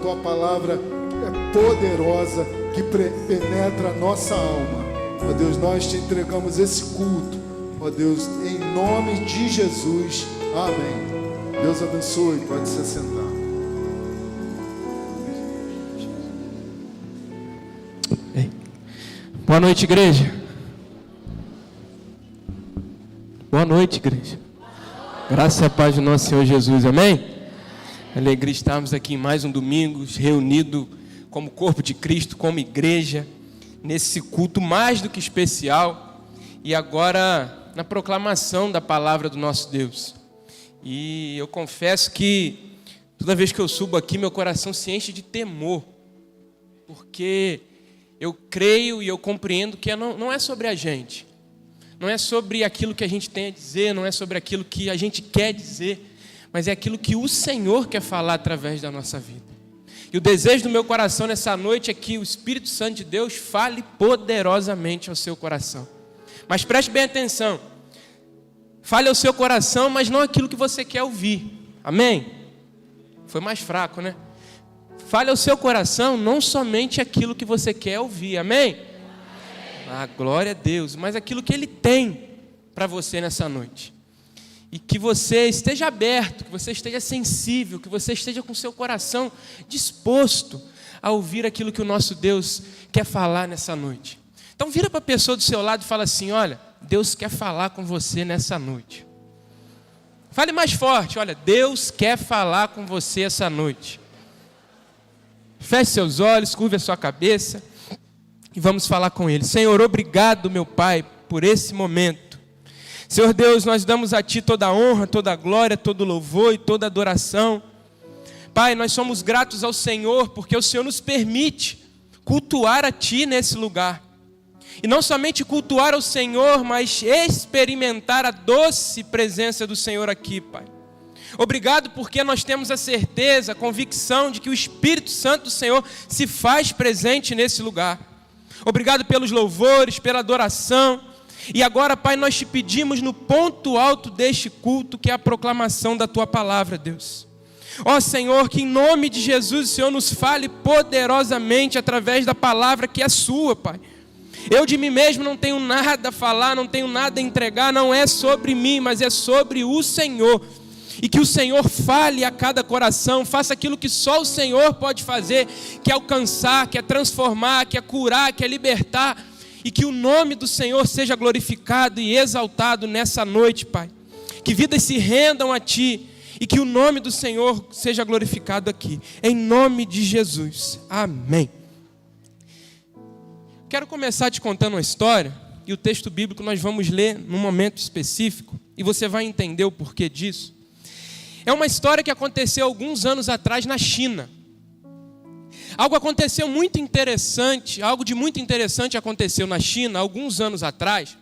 Tua palavra é poderosa, que penetra a nossa alma. Ó Deus, nós te entregamos esse culto. Ó Deus, em nome de Jesus. Amém. Deus abençoe. Pode se sentar. Boa noite, igreja. Boa noite, igreja. Graças e a paz do nosso Senhor Jesus. Amém? Alegria estarmos aqui em mais um domingo, reunido como corpo de Cristo, como igreja, nesse culto mais do que especial, e agora na proclamação da palavra do nosso Deus. E eu confesso que toda vez que eu subo aqui, meu coração se enche de temor, porque eu creio e eu compreendo que não é sobre a gente, não é sobre aquilo que a gente tem a dizer, não é sobre aquilo que a gente quer dizer, mas é aquilo que o Senhor quer falar através da nossa vida. E o desejo do meu coração nessa noite é que o Espírito Santo de Deus fale poderosamente ao seu coração. Mas preste bem atenção, fale ao seu coração, mas não aquilo que você quer ouvir. Amém? Foi mais fraco, né? Fale ao seu coração, não somente aquilo que você quer ouvir. Amém? Ah, glória a Deus. Mas aquilo que Ele tem para você nessa noite. E que você esteja aberto, que você esteja sensível, que você esteja com o seu coração disposto a ouvir aquilo que o nosso Deus quer falar nessa noite. Então vira para a pessoa do seu lado e fala assim: olha, Deus quer falar com você nessa noite. Fale mais forte: olha, Deus quer falar com você essa noite. Feche seus olhos, curve a sua cabeça e vamos falar com Ele. Senhor, obrigado, meu Pai, por esse momento. Senhor Deus, nós damos a Ti toda a honra, toda a glória, todo o louvor e toda a adoração. Pai, nós somos gratos ao Senhor porque o Senhor nos permite cultuar a Ti nesse lugar. E não somente cultuar ao Senhor, mas experimentar a doce presença do Senhor aqui, Pai. Obrigado porque nós temos a certeza, a convicção de que o Espírito Santo do Senhor se faz presente nesse lugar. Obrigado pelos louvores, pela adoração. E agora, Pai, nós te pedimos no ponto alto deste culto, que é a proclamação da Tua palavra, Deus. Ó Senhor, que em nome de Jesus o Senhor nos fale poderosamente através da palavra que é sua, Pai. Eu de mim mesmo não tenho nada a falar, não tenho nada a entregar, não é sobre mim, mas é sobre o Senhor. E que o Senhor fale a cada coração, faça aquilo que só o Senhor pode fazer, que é alcançar, que é transformar, que é curar, que é libertar. E que o nome do Senhor seja glorificado e exaltado nessa noite, Pai. Que vidas se rendam a Ti e que o nome do Senhor seja glorificado aqui. Em nome de Jesus. Amém. Quero começar te contando uma história e o texto bíblico nós vamos ler num momento específico e você vai entender o porquê disso. É uma história que aconteceu alguns anos atrás na China. Algo aconteceu muito interessante, algo de muito interessante aconteceu na China, alguns anos atrás,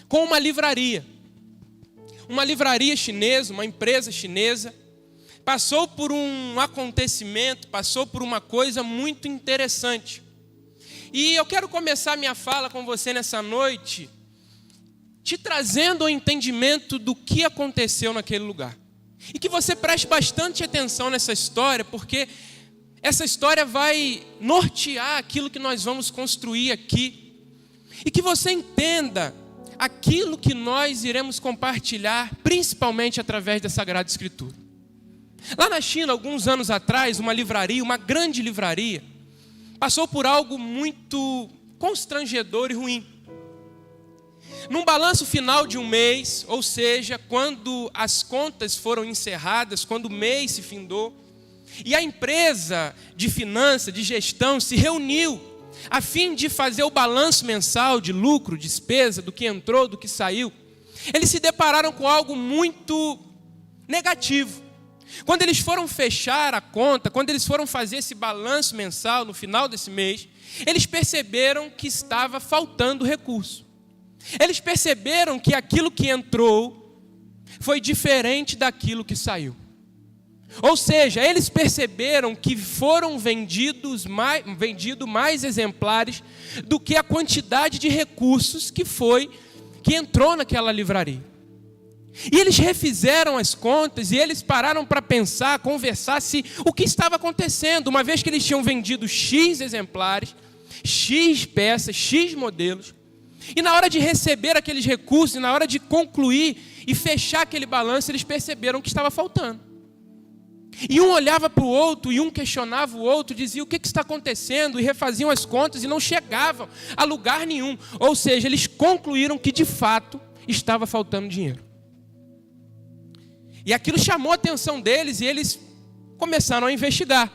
com uma livraria. Uma livraria chinesa, uma empresa chinesa, passou por um acontecimento, passou por uma coisa muito interessante. E eu quero começar minha fala com você nessa noite, te trazendo o entendimento do que aconteceu naquele lugar. E que você preste bastante atenção nessa história, porque essa história vai nortear aquilo que nós vamos construir aqui. E que você entenda aquilo que nós iremos compartilhar, principalmente através da Sagrada Escritura. Lá na China, alguns anos atrás, uma livraria, uma grande livraria, passou por algo muito constrangedor e ruim. Num balanço final de um mês, ou seja, quando as contas foram encerradas, quando o mês se findou, e a empresa de finanças, de gestão, se reuniu a fim de fazer o balanço mensal de lucro, despesa, do que entrou, do que saiu. Eles se depararam com algo muito negativo. Quando eles foram fechar a conta, quando eles foram fazer esse balanço mensal no final desse mês, eles perceberam que estava faltando recurso. Eles perceberam que aquilo que entrou foi diferente daquilo que saiu. Ou seja, eles perceberam que foram vendidos mais exemplares do que a quantidade de recursos que entrou naquela livraria. E eles refizeram as contas e eles pararam para pensar, conversar o que estava acontecendo, uma vez que eles tinham vendido X exemplares, X peças, X modelos, e na hora de receber aqueles recursos, e na hora de concluir e fechar aquele balanço, eles perceberam que estava faltando. E um olhava para o outro, e um questionava o outro, dizia o que está acontecendo, e refaziam as contas e não chegavam a lugar nenhum. Ou seja, eles concluíram que de fato estava faltando dinheiro. E aquilo chamou a atenção deles e eles começaram a investigar.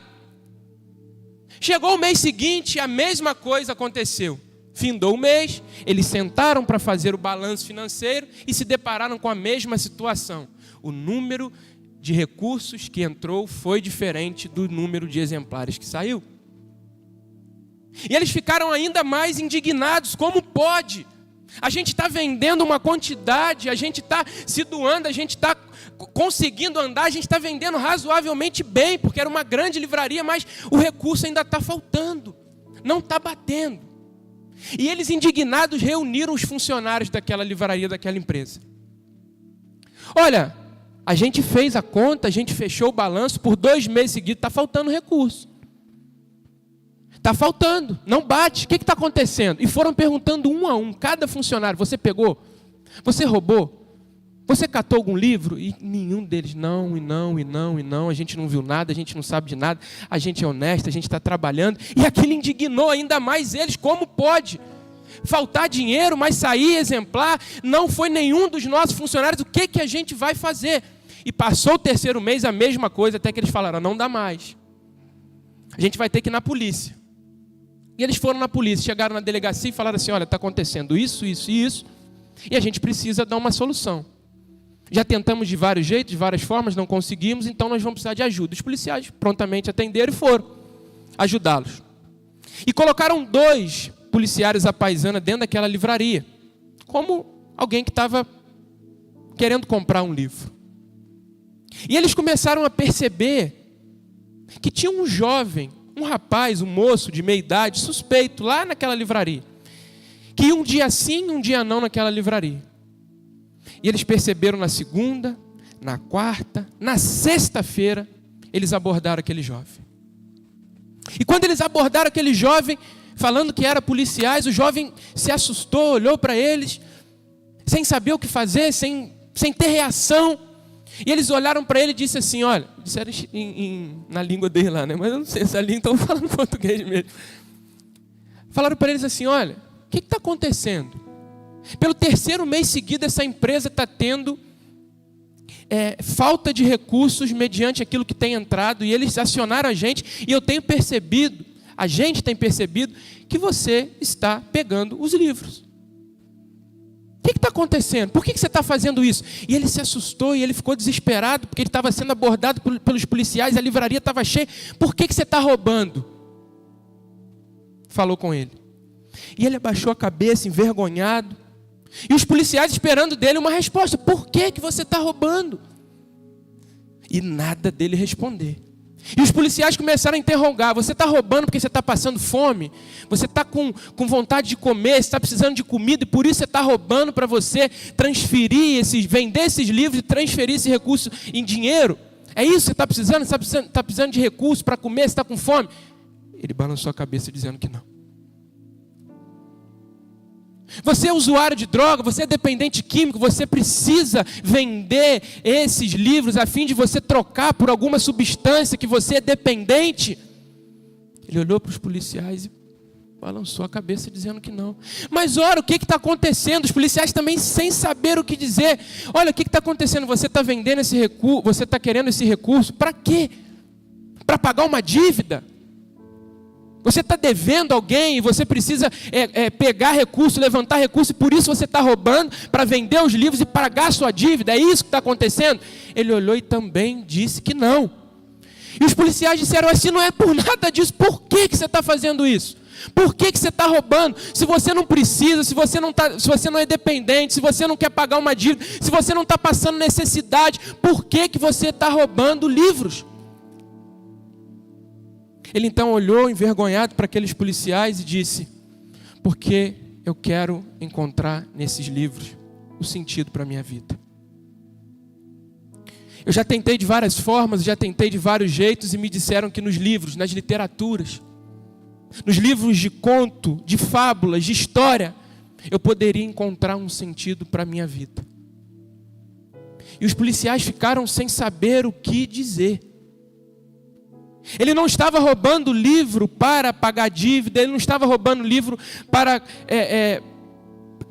Chegou o mês seguinte, a mesma coisa aconteceu. Findou o mês, eles sentaram para fazer o balanço financeiro e se depararam com a mesma situação. O número de recursos que entrou foi diferente do número de exemplares que saiu. E eles ficaram ainda mais indignados. Como pode? A gente está vendendo uma quantidade, a gente está se doando, a gente está conseguindo andar, a gente está vendendo razoavelmente bem, porque era uma grande livraria, mas o recurso ainda está faltando, não está batendo. E eles, indignados, reuniram os funcionários daquela livraria, daquela empresa. Olha, a gente fez a conta, a gente fechou o balanço, por 2 meses seguidos está faltando recurso. Está faltando, não bate, o que está acontecendo? E foram perguntando um a um, cada funcionário, você pegou? Você roubou? Você catou algum livro? E nenhum deles, não, a gente não viu nada, a gente não sabe de nada, a gente é honesto, a gente está trabalhando. E aquilo indignou ainda mais eles, como pode? Faltar dinheiro, mas sair exemplar, não foi nenhum dos nossos funcionários, o que a gente vai fazer? E passou o 3º mês a mesma coisa, até que eles falaram, não dá mais. A gente vai ter que ir na polícia. E eles foram na polícia, chegaram na delegacia e falaram assim, olha, está acontecendo isso, isso e isso, e a gente precisa dar uma solução. Já tentamos de vários jeitos, de várias formas, não conseguimos, então nós vamos precisar de ajuda. Os policiais prontamente atenderam e foram ajudá-los. E colocaram 2 policiais à paisana dentro daquela livraria, como alguém que estava querendo comprar um livro. E eles começaram a perceber que tinha um jovem, um rapaz, um moço de meia idade, suspeito, lá naquela livraria, que ia um dia sim, um dia não naquela livraria. E eles perceberam na segunda, na quarta, na sexta-feira, eles abordaram aquele jovem. E quando eles abordaram aquele jovem, falando que era policiais, o jovem se assustou, olhou para eles, sem saber o que fazer, sem ter reação. E eles olharam para ele e disseram assim, olha, disseram na língua dele lá, né? Mas eu não sei essa língua, então falando português mesmo. Falaram para eles assim, olha, o que está acontecendo? Pelo 3º mês seguido, essa empresa está tendo falta de recursos mediante aquilo que tem entrado, e eles acionaram a gente, e eu tenho percebido, a gente tem percebido, que você está pegando os livros. O que está acontecendo? Por que você está fazendo isso? E ele se assustou e ele ficou desesperado, porque ele estava sendo abordado pelos policiais, a livraria estava cheia. Por que você está roubando? Falou com ele. E ele abaixou a cabeça, envergonhado. E os policiais esperando dele uma resposta. Por que você está roubando? E nada dele responder. E os policiais começaram a interrogar. Você está roubando porque você está passando fome? Você está com vontade de comer? Você está precisando de comida e por isso você está roubando para você transferir vender esses livros e transferir esse recurso em dinheiro? É isso que você está precisando? Você está precisando de recurso para comer? Você está com fome? Ele balançou a cabeça dizendo que não. Você é usuário de droga, você é dependente químico, você precisa vender esses livros a fim de você trocar por alguma substância que você é dependente. Ele olhou para os policiais e balançou a cabeça dizendo que não. Mas ora, o que está acontecendo? Os policiais também sem saber o que dizer. Olha, o que está acontecendo? Você está vendendo esse recurso, você está querendo esse recurso, para quê? Para pagar uma dívida? Você está devendo alguém e você precisa pegar recurso, levantar recurso, e por isso você está roubando para vender os livros e pagar a sua dívida. É isso que está acontecendo? Ele olhou e também disse que não. E os policiais disseram assim, não é por nada disso, por que você está fazendo isso? Por que você está roubando? Se você não precisa, se você não é dependente, se você não quer pagar uma dívida, se você não está passando necessidade, por que você está roubando livros? Ele então olhou envergonhado para aqueles policiais e disse, porque eu quero encontrar nesses livros o sentido para a minha vida. Eu já tentei de várias formas, já tentei de vários jeitos e me disseram que nos livros, nas literaturas, nos livros de conto, de fábulas, de história, eu poderia encontrar um sentido para a minha vida. E os policiais ficaram sem saber o que dizer. Ele não estava roubando livro para pagar dívida, ele não estava roubando livro para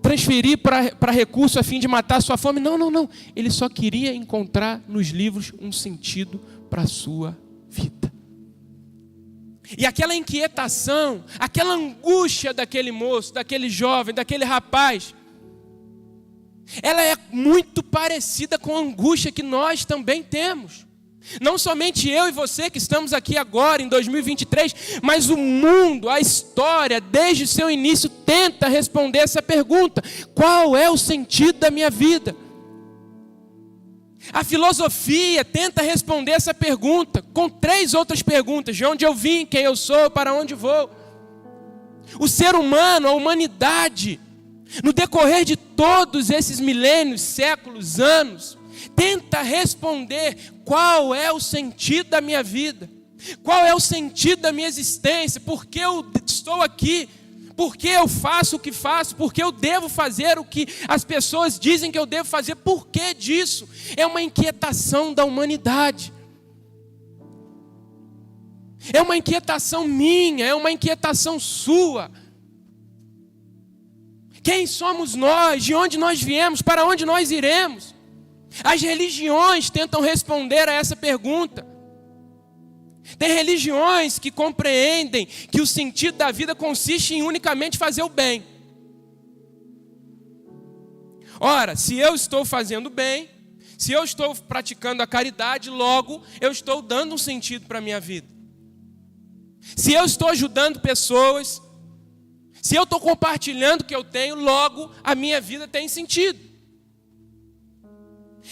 transferir para recurso a fim de matar a sua fome. Não. Ele só queria encontrar nos livros um sentido para a sua vida. E aquela inquietação, aquela angústia daquele moço, daquele jovem, daquele rapaz, ela é muito parecida com a angústia que nós também temos. Não somente eu e você que estamos aqui agora em 2023, mas o mundo, a história, desde o seu início, tenta responder essa pergunta: qual é o sentido da minha vida? A filosofia tenta responder essa pergunta com 3 outras perguntas: de onde eu vim, quem eu sou, para onde vou. O ser humano, a humanidade, no decorrer de todos esses milênios, séculos, anos, tenta responder qual é o sentido da minha vida, qual é o sentido da minha existência, por que eu estou aqui, por que eu faço o que faço, por que eu devo fazer o que as pessoas dizem que eu devo fazer, por que disso? É uma inquietação da humanidade. É uma inquietação minha, é uma inquietação sua. Quem somos nós? De onde nós viemos? Para onde nós iremos? As religiões tentam responder a essa pergunta. Tem religiões que compreendem que o sentido da vida consiste em unicamente fazer o bem. Ora, se eu estou fazendo bem, se eu estou praticando a caridade, logo eu estou dando um sentido para a minha vida. Se eu estou ajudando pessoas, se eu estou compartilhando o que eu tenho, logo a minha vida tem sentido.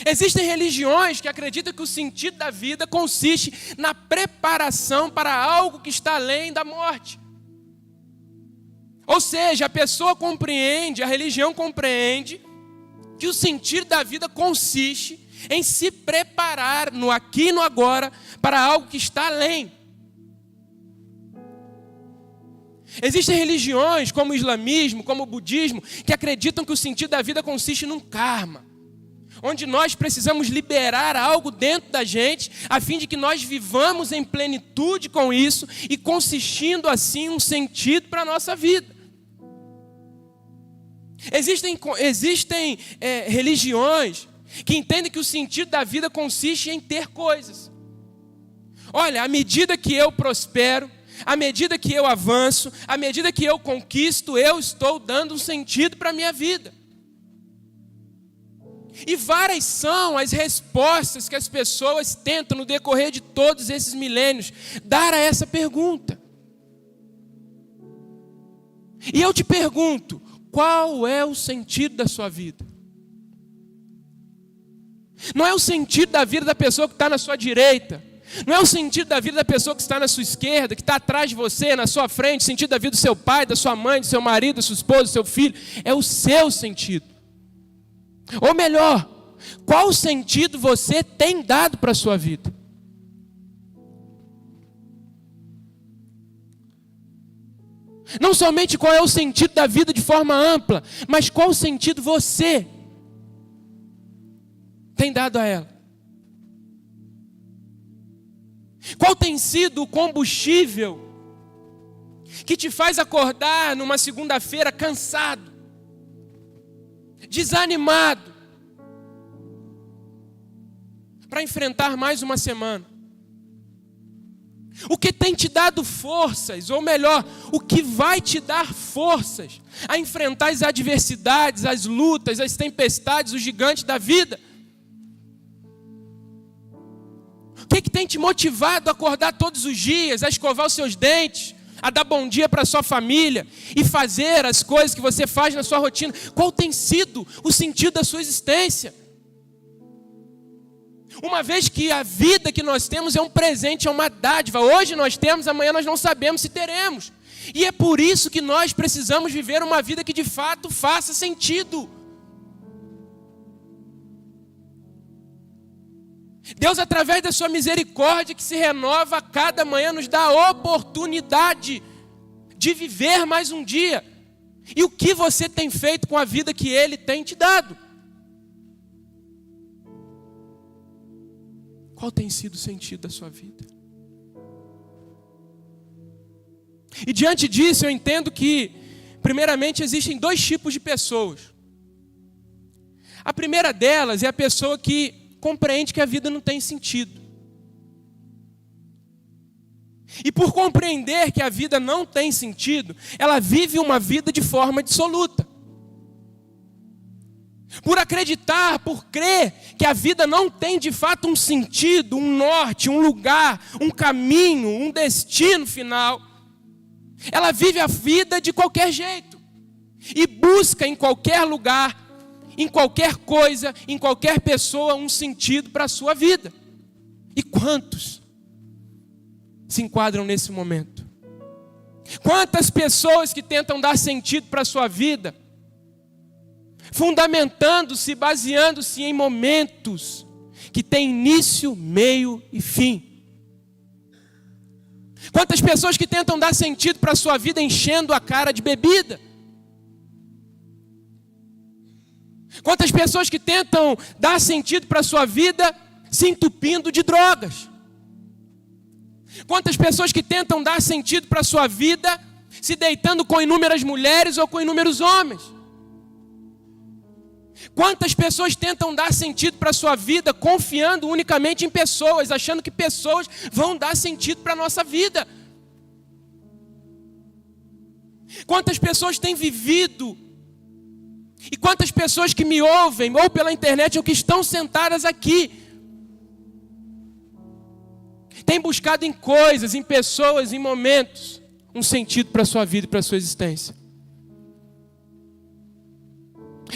Existem religiões que acreditam que o sentido da vida consiste na preparação para algo que está além da morte. Ou seja, a pessoa compreende, a religião compreende que o sentido da vida consiste em se preparar no aqui e no agora para algo que está além. Existem religiões como o islamismo, como o budismo, que acreditam que o sentido da vida consiste num karma, onde nós precisamos liberar algo dentro da gente, a fim de que nós vivamos em plenitude com isso e consistindo assim um sentido para a nossa vida. Existem religiões que entendem que o sentido da vida consiste em ter coisas. Olha, à medida que eu prospero, à medida que eu avanço, à medida que eu conquisto, eu estou dando um sentido para a minha vida. E várias são as respostas que as pessoas tentam no decorrer de todos esses milênios dar a essa pergunta. E eu te pergunto, qual é o sentido da sua vida? Não é o sentido da vida da pessoa que está na sua direita, não é o sentido da vida da pessoa que está na sua esquerda, que está atrás de você, na sua frente, o sentido da vida do seu pai, da sua mãe, do seu marido, da sua esposa, do seu filho. É o seu sentido. Ou melhor, qual sentido você tem dado para a sua vida? Não somente qual é o sentido da vida de forma ampla, mas qual sentido você tem dado a ela? Qual tem sido o combustível que te faz acordar numa segunda-feira cansado, desanimado, para enfrentar mais uma semana? O que tem te dado forças, ou melhor, o que vai te dar forças a enfrentar as adversidades, as lutas, as tempestades, os gigantes da vida? O que tem te motivado a acordar todos os dias, a escovar os seus dentes, a dar bom dia para a sua família e fazer as coisas que você faz na sua rotina? Qual tem sido o sentido da sua existência? Uma vez que a vida que nós temos é um presente, é uma dádiva. Hoje nós temos, amanhã nós não sabemos se teremos. E é por isso que nós precisamos viver uma vida que de fato faça sentido. Deus, através da sua misericórdia que se renova a cada manhã, nos dá a oportunidade de viver mais um dia. E o que você tem feito com a vida que Ele tem te dado? Qual tem sido o sentido da sua vida? E diante disso eu entendo que, primeiramente, existem dois tipos de pessoas. A primeira delas é a pessoa que compreende que a vida não tem sentido. E por compreender que a vida não tem sentido, ela vive uma vida de forma dissoluta. Por acreditar, por crer que a vida não tem de fato um sentido, um norte, um lugar, um caminho, um destino final, ela vive a vida de qualquer jeito. E busca em qualquer lugar, em qualquer coisa, em qualquer pessoa, um sentido para a sua vida. E quantos se enquadram nesse momento? Quantas pessoas que tentam dar sentido para a sua vida, fundamentando-se, baseando-se em momentos que têm início, meio e fim. Quantas pessoas que tentam dar sentido para a sua vida enchendo a cara de bebida. Quantas pessoas que tentam dar sentido para a sua vida se entupindo de drogas. Quantas pessoas que tentam dar sentido para a sua vida se deitando com inúmeras mulheres ou com inúmeros homens. Quantas pessoas tentam dar sentido para a sua vida confiando unicamente em pessoas, achando que pessoas vão dar sentido para a nossa vida. Quantas pessoas têm vivido, e quantas pessoas que me ouvem, ou pela internet, ou que estão sentadas aqui, têm buscado em coisas, em pessoas, em momentos, um sentido para a sua vida e para a sua existência.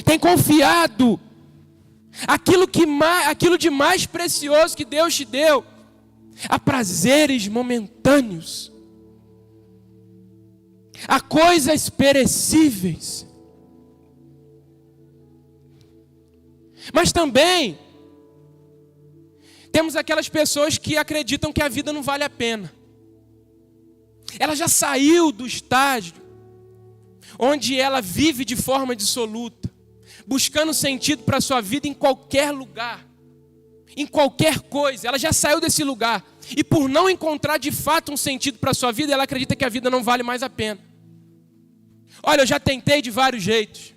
Tem confiado aquilo de mais precioso que Deus te deu a prazeres momentâneos, a coisas perecíveis. Mas também temos aquelas pessoas que acreditam que a vida não vale a pena. Ela já saiu do estágio onde ela vive de forma dissoluta, buscando sentido para a sua vida em qualquer lugar, em qualquer coisa. Ela já saiu desse lugar. E por não encontrar de fato um sentido para a sua vida, ela acredita que a vida não vale mais a pena. Olha, eu já tentei de vários jeitos.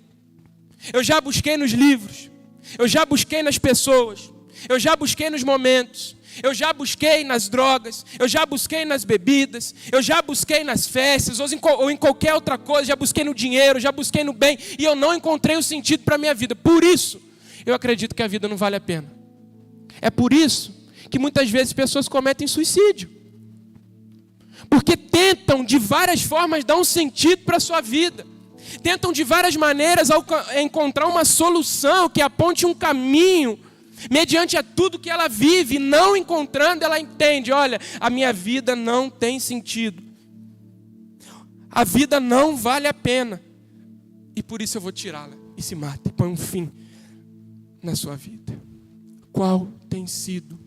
Eu já busquei nos livros. Eu já busquei nas pessoas. Eu já busquei nos momentos. Eu já busquei nas drogas. Eu já busquei nas bebidas. Eu já busquei nas festas. Ou em qualquer outra coisa. Já busquei no dinheiro. Já busquei no bem. E eu não encontrei o sentido para a minha vida. Por isso, eu acredito que a vida não vale a pena. É por isso que muitas vezes pessoas cometem suicídio. Porque tentam de várias formas dar um sentido para a sua vida. Tentam de várias maneiras encontrar uma solução que aponte um caminho mediante a tudo que ela vive. E não encontrando, ela entende: olha, a minha vida não tem sentido. A vida não vale a pena. E por isso eu vou tirá-la. E se mata e põe um fim na sua vida. Qual tem sido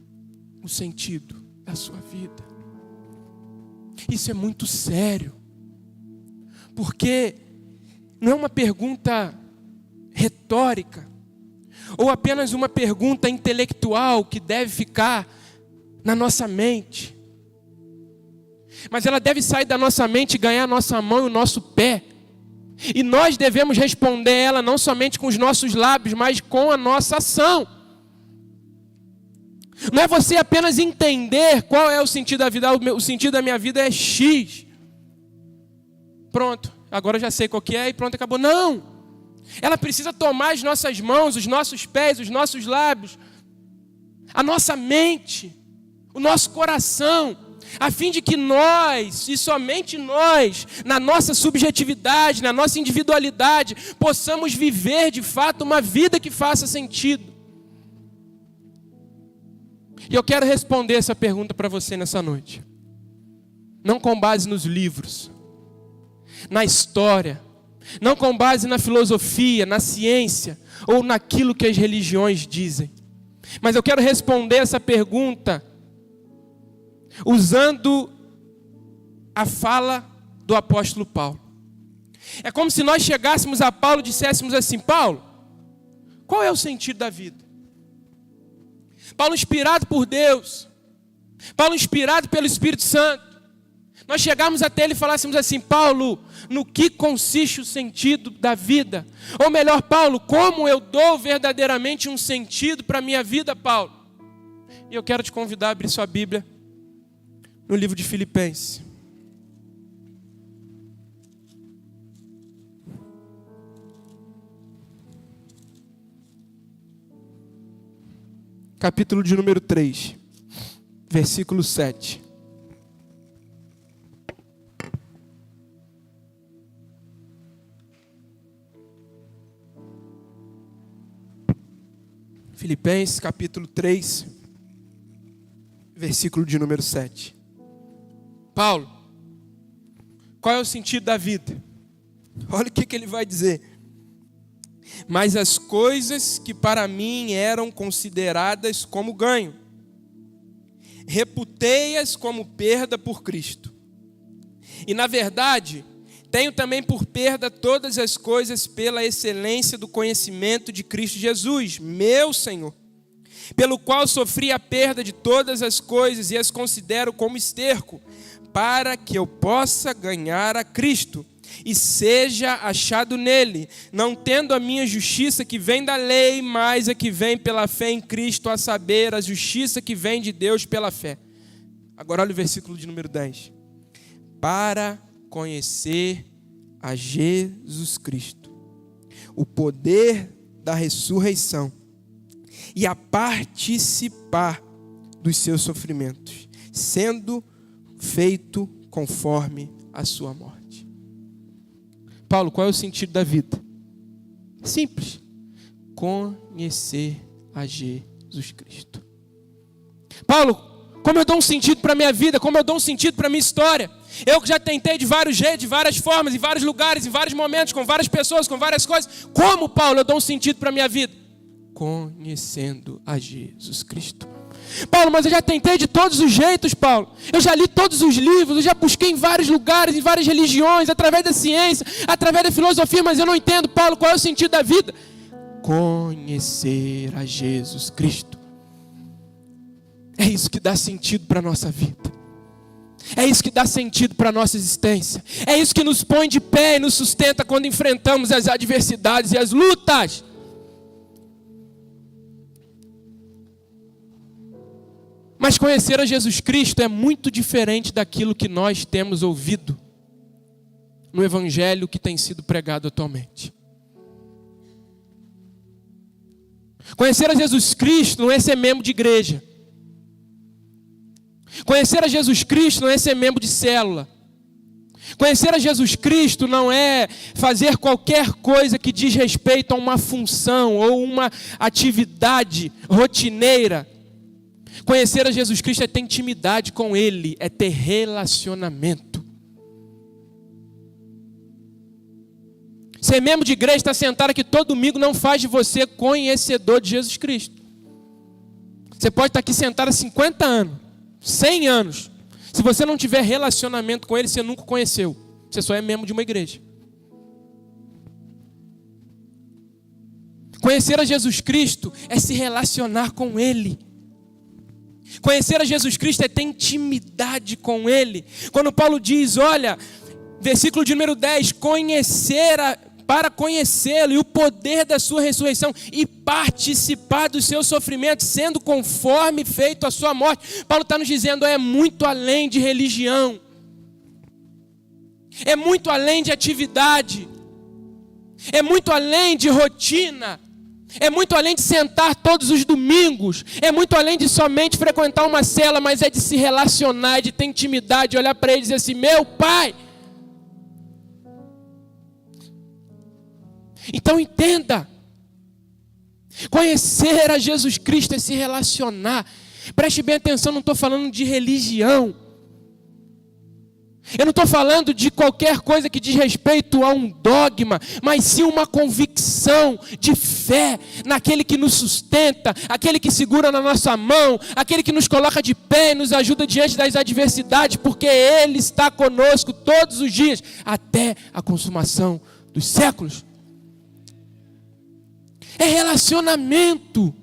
o sentido da sua vida? Isso é muito sério. Porque não é uma pergunta retórica, ou apenas uma pergunta intelectual que deve ficar na nossa mente. Mas ela deve sair da nossa mente e ganhar a nossa mão e o nosso pé. E nós devemos responder ela não somente com os nossos lábios, mas com a nossa ação. Não é você apenas entender qual é o sentido da vida. O sentido da minha vida é X. Pronto, agora eu já sei qual que é e pronto, acabou. Não! Ela precisa tomar as nossas mãos, os nossos pés, os nossos lábios, a nossa mente, o nosso coração, a fim de que nós, e somente nós, na nossa subjetividade, na nossa individualidade, possamos viver de fato uma vida que faça sentido. E eu quero responder essa pergunta para você nessa noite. Não com base nos livros, na história, não com base na filosofia, na ciência, ou naquilo que as religiões dizem, Mas eu quero responder essa pergunta usando a fala do apóstolo Paulo. É como se nós chegássemos a Paulo e disséssemos assim: Paulo, qual é o sentido da vida? Paulo, inspirado por Deus, Paulo, inspirado pelo Espírito Santo, nós chegarmos até ele e falássemos assim: Paulo, no que consiste o sentido da vida? Ou melhor, Paulo, como eu dou verdadeiramente um sentido para a minha vida, Paulo? E eu quero te convidar a abrir sua Bíblia no livro de Filipenses. Capítulo de número 3, versículo 7. Filipenses, capítulo 3, versículo de número 7. Paulo, qual é o sentido da vida? Olha o que ele vai dizer. Mas as coisas que para mim eram consideradas como ganho, reputei-as como perda por Cristo. E na verdade, tenho também por perda todas as coisas pela excelência do conhecimento de Cristo Jesus, meu Senhor, pelo qual sofri a perda de todas as coisas e as considero como esterco, para que eu possa ganhar a Cristo e seja achado nele, não tendo a minha justiça que vem da lei, mas a que vem pela fé em Cristo, a saber, a justiça que vem de Deus pela fé. Agora olha o versículo de número 10. Para conhecer a Jesus Cristo, o poder da ressurreição, e a participar dos seus sofrimentos, sendo feito conforme a sua morte. Paulo, qual é o sentido da vida? Simples. Conhecer a Jesus Cristo. Paulo, como eu dou um sentido para a minha vida, como eu dou um sentido para a minha história? Eu que já tentei de vários jeitos, de várias formas, em vários lugares, em vários momentos, com várias pessoas, com várias coisas. Como, Paulo, eu dou um sentido para a minha vida? Conhecendo a Jesus Cristo. Paulo, mas eu já tentei de todos os jeitos, Paulo. Eu já li todos os livros, eu já busquei em vários lugares, em várias religiões, através da ciência, através da filosofia, mas eu não entendo, Paulo, qual é o sentido da vida? Conhecer a Jesus Cristo. É isso que dá sentido para a nossa vida. É isso que dá sentido para a nossa existência. É isso que nos põe de pé e nos sustenta quando enfrentamos as adversidades e as lutas. Mas conhecer a Jesus Cristo é muito diferente daquilo que nós temos ouvido no evangelho que tem sido pregado atualmente. Conhecer a Jesus Cristo não é ser membro de igreja. Conhecer a Jesus Cristo não é ser membro de célula. Conhecer a Jesus Cristo não é fazer qualquer coisa que diz respeito a uma função ou uma atividade rotineira. Conhecer a Jesus Cristo é ter intimidade com Ele, é ter relacionamento. Ser membro de igreja, estar sentado aqui todo domingo, não faz de você conhecedor de Jesus Cristo. Você pode estar aqui sentado há 50 anos, 100 anos. Se você não tiver relacionamento com Ele, você nunca o conheceu. Você só é membro de uma igreja. Conhecer a Jesus Cristo é se relacionar com Ele. Conhecer a Jesus Cristo é ter intimidade com Ele. Quando Paulo diz, olha, versículo de número 10, para conhecê-lo e o poder da sua ressurreição e participar dos seus sofrimentos, sendo conforme feito a sua morte. Paulo está nos dizendo, é muito além de religião. É muito além de atividade. É muito além de rotina. É muito além de sentar todos os domingos. É muito além de somente frequentar uma cela, mas é de se relacionar, de ter intimidade, de olhar para ele e dizer assim, meu Pai. Então entenda. Conhecer a Jesus Cristo é se relacionar. Preste bem atenção, não estou falando de religião. Eu não estou falando de qualquer coisa que diz respeito a um dogma, mas sim uma convicção de fé naquele que nos sustenta, aquele que segura na nossa mão, aquele que nos coloca de pé e nos ajuda diante das adversidades, porque Ele está conosco todos os dias, até a consumação dos séculos. É relacionamento.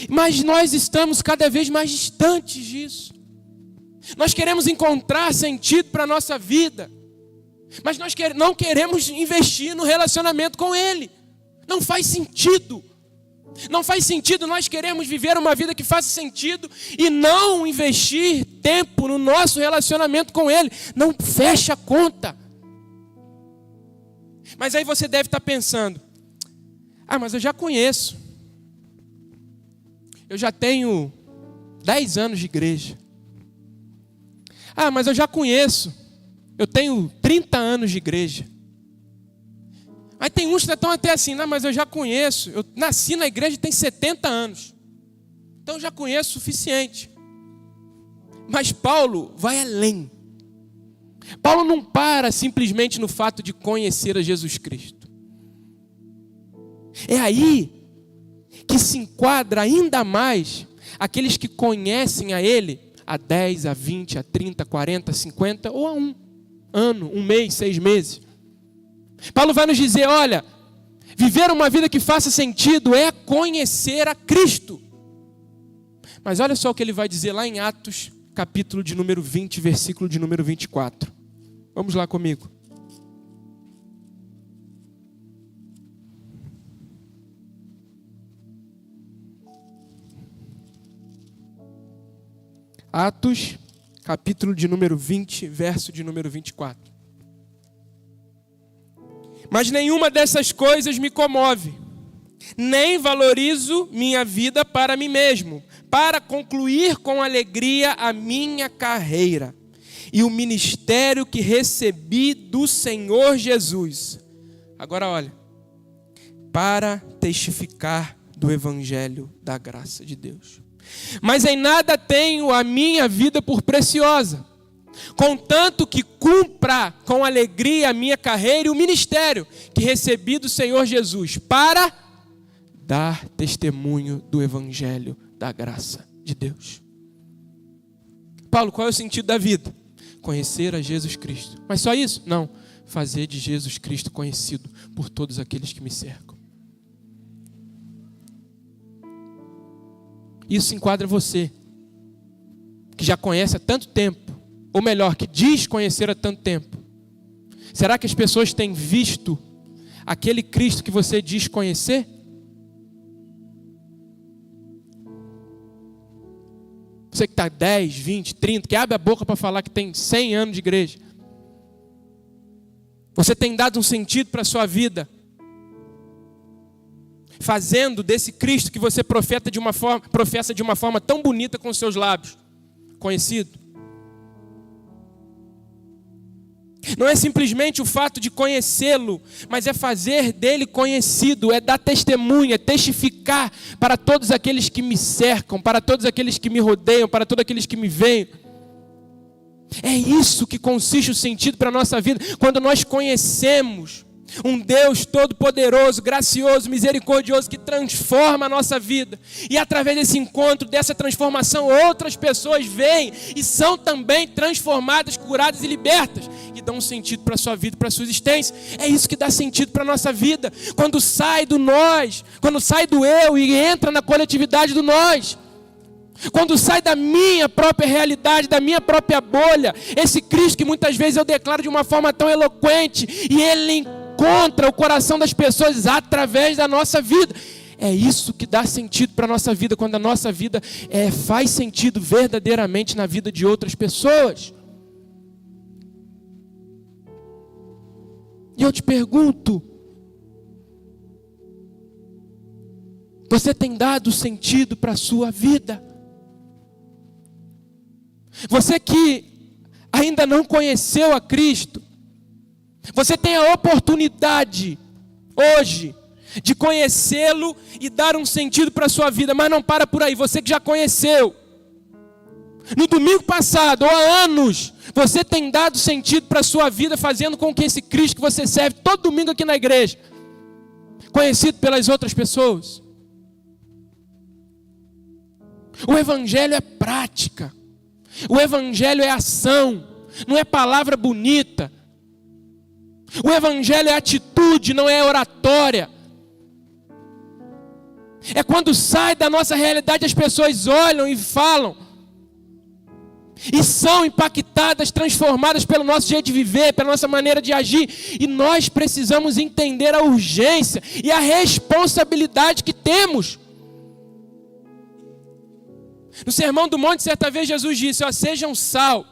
Mas nós estamos cada vez mais distantes disso. Nós queremos encontrar sentido para a nossa vida, mas nós não queremos investir no relacionamento com Ele. Não faz sentido. Não faz sentido nós queremos viver uma vida que faça sentido e não investir tempo no nosso relacionamento com Ele. Não fecha a conta. Mas aí você deve estar pensando, mas eu já conheço. Eu já tenho 10 anos de igreja. Mas eu já conheço. Eu tenho 30 anos de igreja. Aí tem uns que estão até assim, mas eu já conheço. Eu nasci na igreja e tenho 70 anos. Então eu já conheço o suficiente. Mas Paulo vai além. Paulo não para simplesmente no fato de conhecer a Jesus Cristo. É aí que se enquadra ainda mais aqueles que conhecem a Ele há 10, há 20, há 30, 40, 50 ou há 1 ano, 1 mês, 6 meses. Paulo vai nos dizer, olha, viver uma vida que faça sentido é conhecer a Cristo. Mas olha só o que ele vai dizer lá em Atos, capítulo de número 20, versículo de número 24. Vamos lá comigo. Atos, capítulo de número 20, verso de número 24. Mas nenhuma dessas coisas me comove, nem valorizo minha vida para mim mesmo, para concluir com alegria a minha carreira e o ministério que recebi do Senhor Jesus. Agora olha, para testificar do evangelho da graça de Deus. Mas em nada tenho a minha vida por preciosa, contanto que cumpra com alegria a minha carreira e o ministério que recebi do Senhor Jesus, para dar testemunho do evangelho da graça de Deus. Paulo, qual é o sentido da vida? Conhecer a Jesus Cristo. Mas só isso? Não. Fazer de Jesus Cristo conhecido por todos aqueles que me cercam. Isso enquadra você, que já conhece há tanto tempo, ou melhor, que diz conhecer há tanto tempo. Será que as pessoas têm visto aquele Cristo que você diz conhecer? Você que está 10, 20, 30, que abre a boca para falar que tem 100 anos de igreja. Você tem dado um sentido para a sua vida, fazendo desse Cristo que você professa de uma forma tão bonita com os seus lábios, conhecido? Não é simplesmente o fato de conhecê-lo, mas é fazer dele conhecido, é dar testemunho, é testificar para todos aqueles que me cercam, para todos aqueles que me rodeiam, para todos aqueles que me veem. É isso que consiste o sentido para a nossa vida, quando nós conhecemos um Deus todo-poderoso, gracioso, misericordioso, que transforma a nossa vida. E através desse encontro, dessa transformação, outras pessoas vêm e são também transformadas, curadas e libertas. E dão um sentido para a sua vida, para a sua existência. É isso que dá sentido para a nossa vida. Quando sai do nós, quando sai do eu e entra na coletividade do nós. Quando sai da minha própria realidade, da minha própria bolha. Esse Cristo que muitas vezes eu declaro de uma forma tão eloquente. E Ele encontra o coração das pessoas através da nossa vida. É isso que dá sentido para a nossa vida, quando a nossa vida faz sentido verdadeiramente na vida de outras pessoas. E eu te pergunto, você tem dado sentido para a sua vida? Você que ainda não conheceu a Cristo, você tem a oportunidade hoje de conhecê-lo e dar um sentido para a sua vida, mas não para por aí. Você que já conheceu, No domingo passado, ou há anos, você tem dado sentido para a sua vida, fazendo com que esse Cristo que você serve todo domingo aqui na igreja, conhecido pelas outras pessoas? O evangelho é prática. O evangelho é ação. Não é palavra bonita. O evangelho é atitude, não é oratória. É quando sai da nossa realidade, as pessoas olham e falam, e são impactadas, transformadas pelo nosso jeito de viver, pela nossa maneira de agir. E nós precisamos entender a urgência e a responsabilidade que temos. No Sermão do Monte, certa vez Jesus disse: sejam sal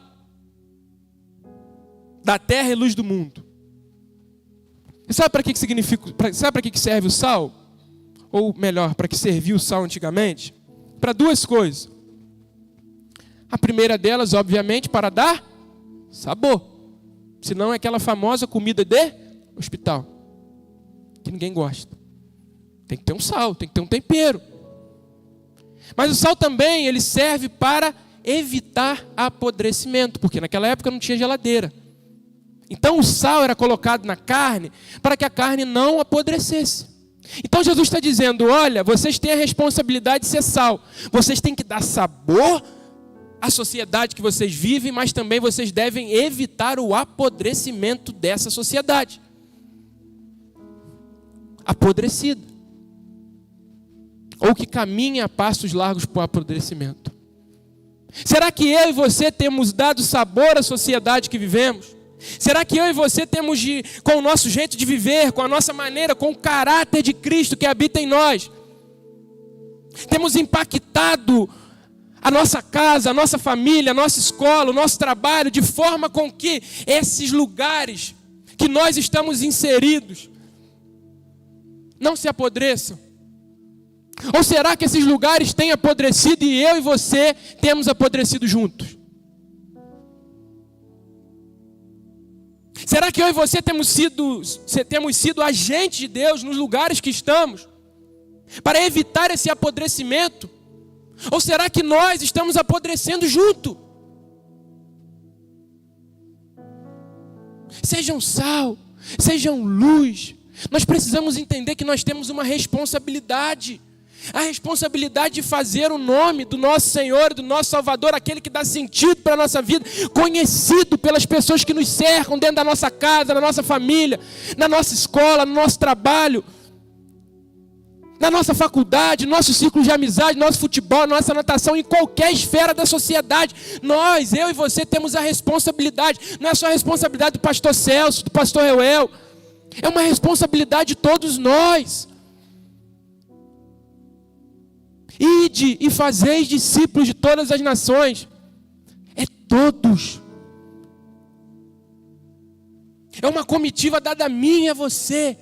da terra e luz do mundo. E sabe para que significa? Sabe para que serve o sal? Ou melhor, para que serviu o sal antigamente? Para duas coisas. A primeira delas, obviamente, para dar sabor. Senão é aquela famosa comida de hospital, que ninguém gosta. Tem que ter um sal, tem que ter um tempero. Mas o sal também, ele serve para evitar apodrecimento, porque naquela época não tinha geladeira. Então o sal era colocado na carne para que a carne não apodrecesse. Então Jesus está dizendo: olha, vocês têm a responsabilidade de ser sal. Vocês têm que dar sabor à sociedade que vocês vivem, mas também vocês devem evitar o apodrecimento dessa sociedade apodrecida, ou que caminha a passos largos para o apodrecimento. Será que eu e você temos dado sabor à sociedade que vivemos? Será que eu e você temos, com o nosso jeito de viver, com a nossa maneira, com o caráter de Cristo que habita em nós, temos impactado a nossa casa, a nossa família, a nossa escola, o nosso trabalho, de forma com que esses lugares que nós estamos inseridos não se apodreçam? Ou será que esses lugares têm apodrecido e eu e você temos apodrecido juntos? Será que eu e você temos sido agentes de Deus nos lugares que estamos, para evitar esse apodrecimento? Ou será que nós estamos apodrecendo junto? Sejam sal, sejam luz. Nós precisamos entender que nós temos uma responsabilidade. A responsabilidade de fazer o nome do nosso Senhor, do nosso Salvador, aquele que dá sentido para a nossa vida, conhecido pelas pessoas que nos cercam dentro da nossa casa, na nossa família, na nossa escola, no nosso trabalho, na nossa faculdade, no nosso círculo de amizade, no nosso futebol, na nossa natação, em qualquer esfera da sociedade. Nós, eu e você, temos a responsabilidade. Não é só a responsabilidade do pastor Celso, do pastor Reuel. É uma responsabilidade de todos nós. Ide e fazeis discípulos de todas as nações. É todos. É uma comitiva dada a mim e a você.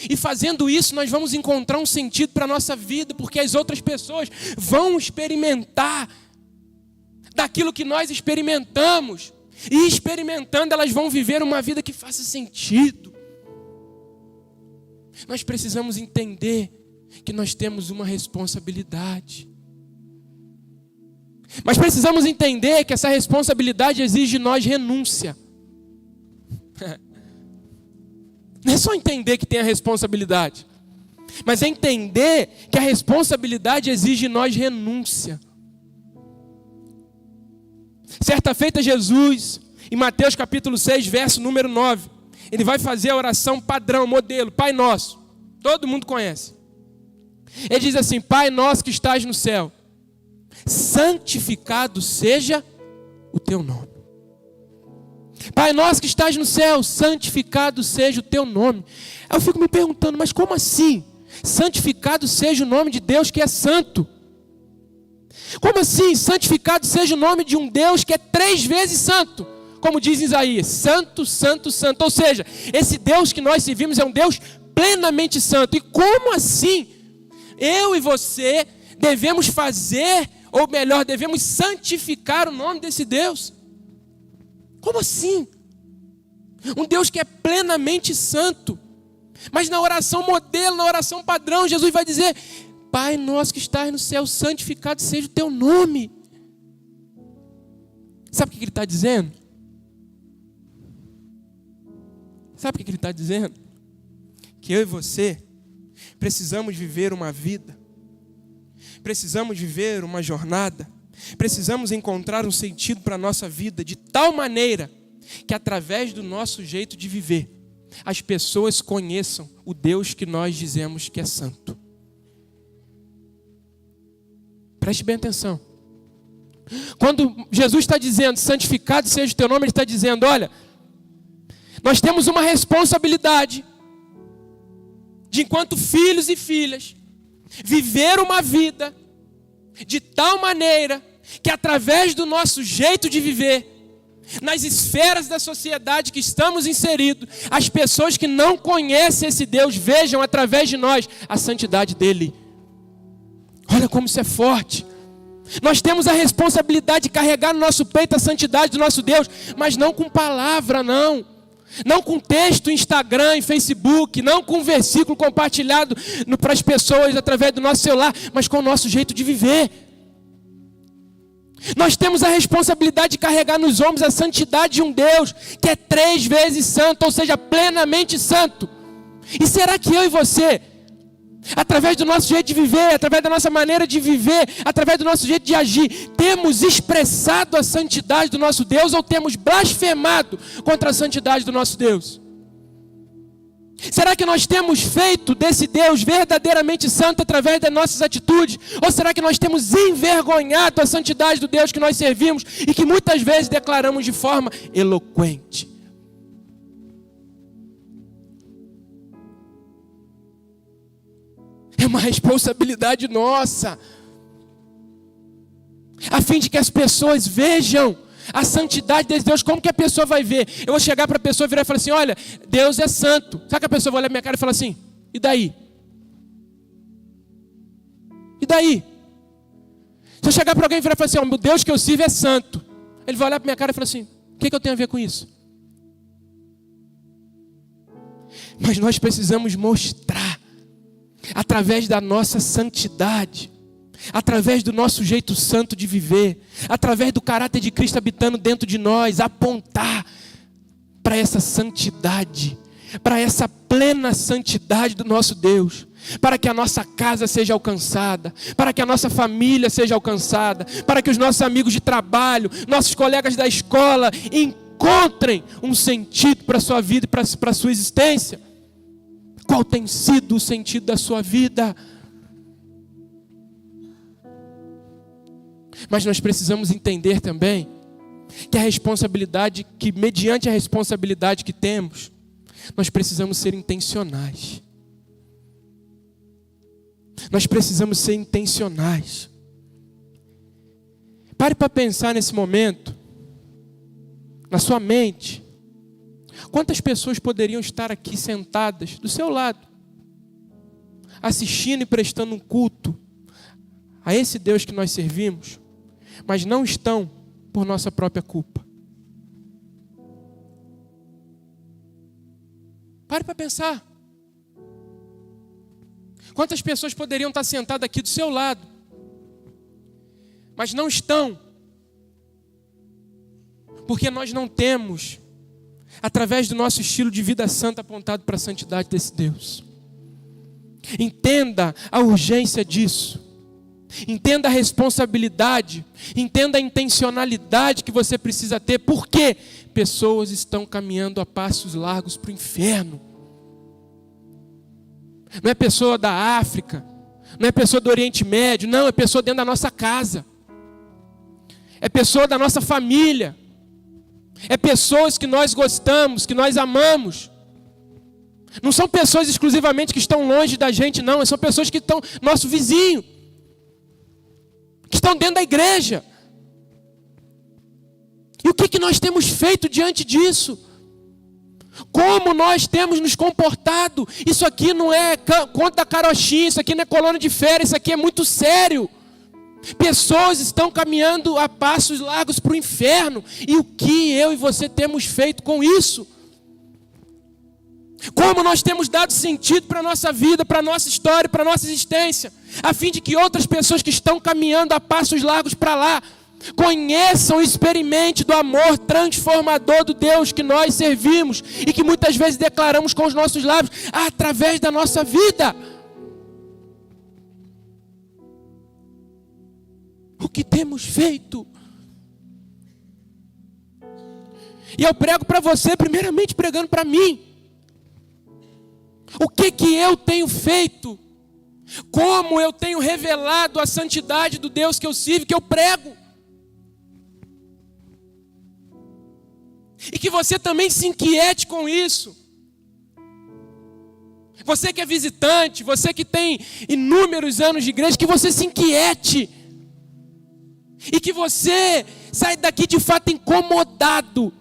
E fazendo isso nós vamos encontrar um sentido para a nossa vida, porque as outras pessoas vão experimentar daquilo que nós experimentamos. E experimentando elas vão viver uma vida que faça sentido. Nós precisamos entender que nós temos uma responsabilidade. Mas precisamos entender que essa responsabilidade exige de nós renúncia. Não é só entender que tem a responsabilidade, mas é entender que a responsabilidade exige de nós renúncia. Certa feita Jesus, em Mateus capítulo 6, verso número 9, ele vai fazer a oração padrão, modelo, Pai Nosso. Todo mundo conhece. Ele diz assim: Pai nosso que estás no céu, santificado seja o teu nome. Pai nosso que estás no céu, santificado seja o teu nome. Eu fico me perguntando, mas como assim? Santificado seja o nome de Deus que é santo. Como assim? Santificado seja o nome de um Deus que é 3 vezes santo. Como diz Isaías, santo, santo, santo. Ou seja, esse Deus que nós servimos é um Deus plenamente santo. E como assim eu e você devemos fazer, ou melhor, devemos santificar o nome desse Deus? Como assim? Um Deus que é plenamente santo. Mas na oração modelo, na oração padrão, Jesus vai dizer: Pai nosso que estás no céu, santificado seja o teu nome. Sabe o que ele está dizendo? Sabe o que ele está dizendo? Que eu e você precisamos viver uma vida, precisamos viver uma jornada, precisamos encontrar um sentido para a nossa vida de tal maneira que através do nosso jeito de viver, as pessoas conheçam o Deus que nós dizemos que é santo. Preste bem atenção. Quando Jesus está dizendo, santificado seja o teu nome, Ele está dizendo, olha, nós temos uma responsabilidade de, enquanto filhos e filhas, viver uma vida de tal maneira que através do nosso jeito de viver, nas esferas da sociedade que estamos inseridos, as pessoas que não conhecem esse Deus vejam através de nós a santidade dEle. Olha como isso é forte. Nós temos a responsabilidade de carregar no nosso peito a santidade do nosso Deus, mas não com palavra, não. Não com texto, Instagram e Facebook, não com versículo compartilhado para as pessoas através do nosso celular, mas com o nosso jeito de viver. Nós temos a responsabilidade de carregar nos ombros a santidade de um Deus que é 3 vezes santo, ou seja, plenamente santo. E será que eu e você, através do nosso jeito de viver, através da nossa maneira de viver, através do nosso jeito de agir, temos expressado a santidade do nosso Deus ou temos blasfemado contra a santidade do nosso Deus? Será que nós temos feito desse Deus verdadeiramente santo através das nossas atitudes? Ou será que nós temos envergonhado a santidade do Deus que nós servimos e que muitas vezes declaramos de forma eloquente? É uma responsabilidade nossa, a fim de que as pessoas vejam a santidade desse Deus. Como que a pessoa vai ver? Eu vou chegar para a pessoa e virar e falar assim, olha, Deus é santo. Sabe que a pessoa vai olhar para minha cara e falar assim, e daí? E daí? Se eu chegar para alguém e virar e falar assim, o Deus que eu sirvo é santo, ele vai olhar para minha cara e falar assim, o que eu tenho a ver com isso? Mas nós precisamos mostrar, através da nossa santidade, através do nosso jeito santo de viver, através do caráter de Cristo habitando dentro de nós, apontar para essa santidade, para essa plena santidade do nosso Deus, para que a nossa casa seja alcançada, para que a nossa família seja alcançada, para que os nossos amigos de trabalho, nossos colegas da escola encontrem um sentido para a sua vida e para a sua existência. Qual tem sido o sentido da sua vida? Mas nós precisamos entender também que a responsabilidade, que mediante a responsabilidade que temos, nós precisamos ser intencionais. Nós precisamos ser intencionais. Pare para pensar nesse momento, na sua mente. Quantas pessoas poderiam estar aqui sentadas do seu lado, assistindo e prestando um culto a esse Deus que nós servimos, mas não estão por nossa própria culpa? Pare para pensar. Quantas pessoas poderiam estar sentadas aqui do seu lado, mas não estão, porque nós não temos, através do nosso estilo de vida santa, apontado para a santidade desse Deus. Entenda a urgência disso. Entenda a responsabilidade. Entenda a intencionalidade que você precisa ter. Porque pessoas estão caminhando a passos largos para o inferno. Não é pessoa da África, não é pessoa do Oriente Médio, não, é pessoa dentro da nossa casa. É pessoa da nossa família. É pessoas que nós gostamos, que nós amamos. Não são pessoas exclusivamente que estão longe da gente, não. São pessoas que estão nosso vizinho, que estão dentro da igreja. E o que nós temos feito diante disso? Como nós temos nos comportado? Isso aqui não é conta da carochinha, isso aqui não é colônia de férias, isso aqui é muito sério. Pessoas estão caminhando a passos largos para o inferno. E o que eu e você temos feito com isso? Como nós temos dado sentido para a nossa vida, para a nossa história, para a nossa existência, a fim de que outras pessoas que estão caminhando a passos largos para lá Conheçam e experimente do amor transformador do Deus que nós servimos e que muitas vezes declaramos com os nossos lábios através da nossa vida. O que temos feito? E eu prego para você, primeiramente pregando para mim. O que eu tenho feito? Como eu tenho revelado a santidade do Deus que eu sirvo, que eu prego? E que você também se inquiete com isso. Você que é visitante, você que tem inúmeros anos de igreja, que você se inquiete. E que você saia daqui de fato incomodado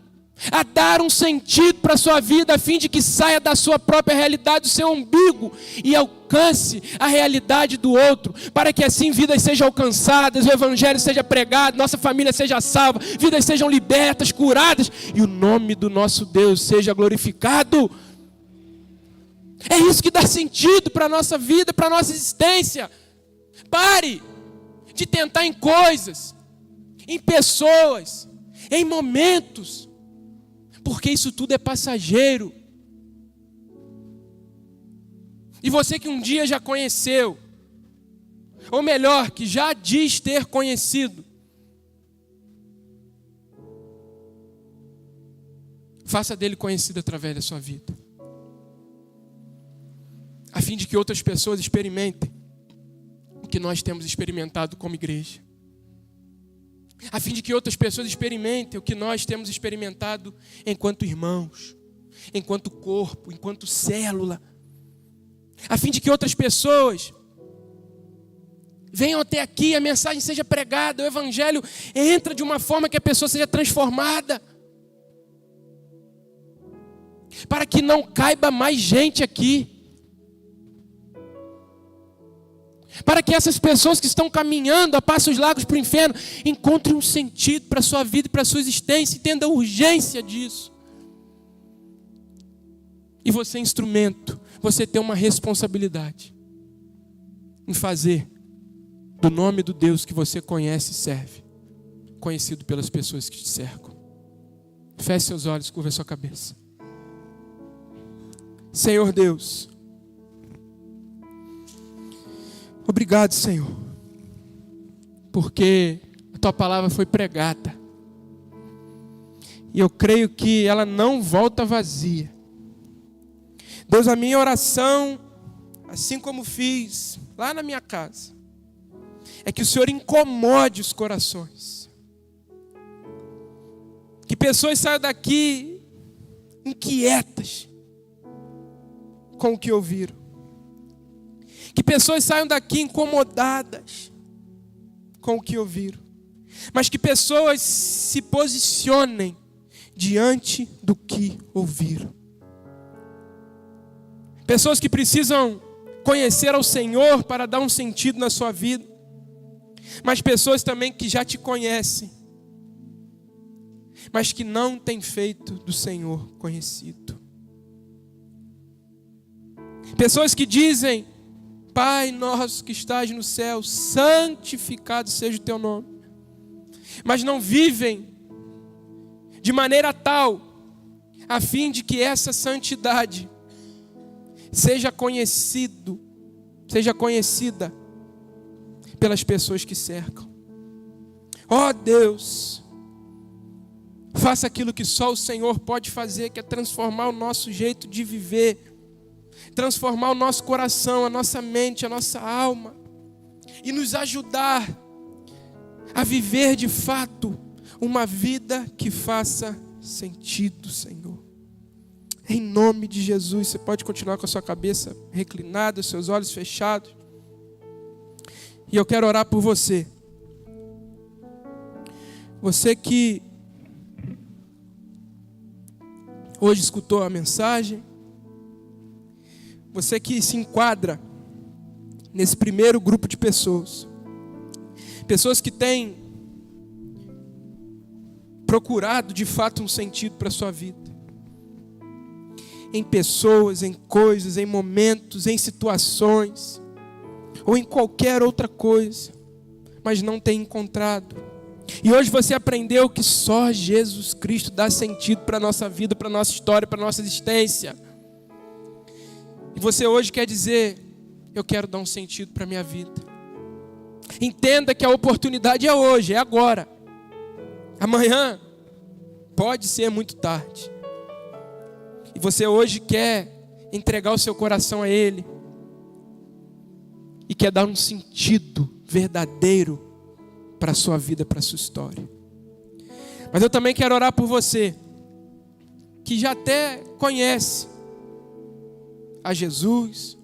a dar um sentido para a sua vida, a fim de que saia da sua própria realidade, do seu umbigo, e alcance a realidade do outro, para que assim vidas sejam alcançadas, o evangelho seja pregado, nossa família seja salva, vidas sejam libertas, curadas, e o nome do nosso Deus seja glorificado. É isso que dá sentido para a nossa vida, para a nossa existência. Pare de tentar em coisas, em pessoas, em momentos, porque isso tudo é passageiro. E você que um dia já conheceu, ou melhor, que já diz ter conhecido, faça dele conhecido através da sua vida, a fim de que outras pessoas experimentem o que nós temos experimentado como igreja, a fim de que outras pessoas experimentem o que nós temos experimentado enquanto irmãos, enquanto corpo, enquanto célula, a fim de que outras pessoas venham até aqui, a mensagem seja pregada, o evangelho entra de uma forma que a pessoa seja transformada, para que não caiba mais gente aqui, para que essas pessoas que estão caminhando a passos largos para o inferno encontrem um sentido para a sua vida e para a sua existência, entendam a urgência disso. E você é instrumento, você tem uma responsabilidade em fazer do nome do Deus que você conhece e serve, conhecido pelas pessoas que te cercam. Feche seus olhos, curva a sua cabeça. Senhor Deus, obrigado, Senhor, porque a Tua palavra foi pregada. E eu creio que ela não volta vazia. Deus, a minha oração, assim como fiz lá na minha casa, é que o Senhor incomode os corações. Que pessoas saiam daqui inquietas com o que ouviram. Que pessoas saiam daqui incomodadas com o que ouviram. Mas que pessoas se posicionem diante do que ouviram. Pessoas que precisam conhecer ao Senhor para dar um sentido na sua vida. Mas pessoas também que já te conhecem, mas que não têm feito do Senhor conhecido. Pessoas que dizem: Pai nosso que estás no céu, santificado seja o teu nome. Mas não vivem de maneira tal, a fim de que essa santidade seja conhecida pelas pessoas que cercam. Ó Deus, faça aquilo que só o Senhor pode fazer, que é transformar o nosso jeito de viver, transformar o nosso coração, a nossa mente, a nossa alma, e nos ajudar a viver de fato uma vida que faça sentido, Senhor. Em nome de Jesus, você pode continuar com a sua cabeça reclinada, seus olhos fechados. E eu quero orar por você. Você que hoje escutou a mensagem, você que se enquadra nesse primeiro grupo de pessoas. Pessoas que têm procurado de fato um sentido para a sua vida. Em pessoas, em coisas, em momentos, em situações, ou em qualquer outra coisa, mas não tem encontrado E hoje você aprendeu que só Jesus Cristo dá sentido para a nossa vida, para a nossa história, para a nossa existência. E você hoje quer dizer: eu quero dar um sentido para a minha vida. Entenda que a oportunidade é hoje, é agora. Amanhã pode ser muito tarde. E você hoje quer entregar o seu coração a Ele. E quer dar um sentido verdadeiro para a sua vida, para a sua história. Mas eu também quero orar por você, que já até conhece a Jesus.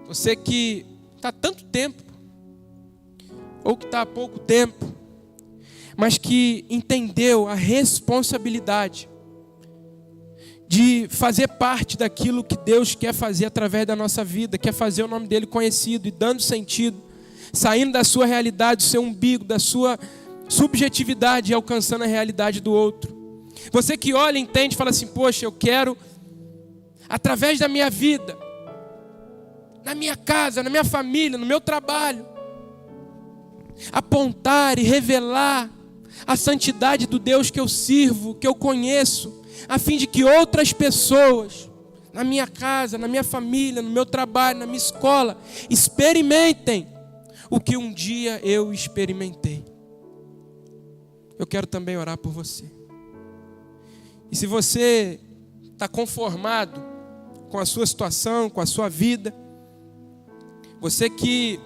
Você que está há tanto tempo, ou que está há pouco tempo, mas que entendeu a responsabilidade de fazer parte daquilo que Deus quer fazer através da nossa vida, quer fazer o nome dele conhecido e dando sentido, saindo da sua realidade, do seu umbigo, da sua subjetividade e alcançando a realidade do outro. Você que olha, entende, fala assim: poxa, eu quero, através da minha vida, na minha casa, na minha família, no meu trabalho, apontar e revelar a santidade do Deus que eu sirvo, que eu conheço, a fim de que outras pessoas, na minha casa, na minha família, no meu trabalho, na minha escola, experimentem o que um dia eu experimentei. Eu quero também orar por você. E se você está conformado com a sua situação, com a sua vida, você que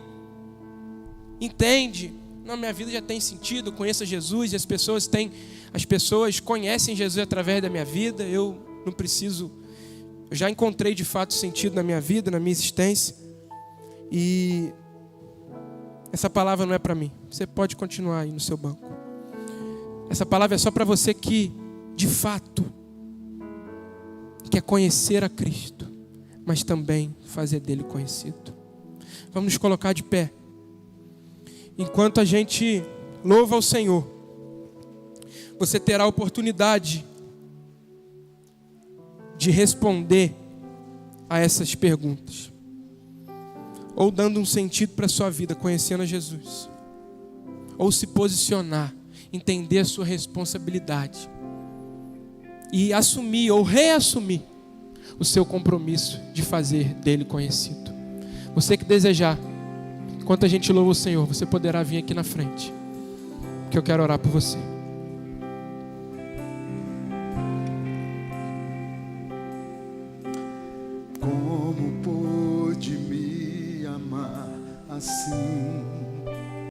entende: não, minha vida já tem sentido, eu conheço Jesus, e as pessoas conhecem Jesus através da minha vida, eu não preciso, eu já encontrei de fato sentido na minha vida, na minha existência, e essa palavra não é para mim. Você pode continuar aí no seu banco. Essa palavra é só para você que de fato quer conhecer a Cristo, mas também fazer dele conhecido. Vamos nos colocar de pé. Enquanto a gente louva ao Senhor, você terá a oportunidade de responder a essas perguntas, ou dando um sentido para a sua vida, conhecendo a Jesus, ou se posicionar, entender a sua responsabilidade e assumir ou reassumir o seu compromisso de fazer dele conhecido. Você que desejar, enquanto a gente louva o Senhor, você poderá vir aqui na frente, que eu quero orar por você. Como pôde me amar assim?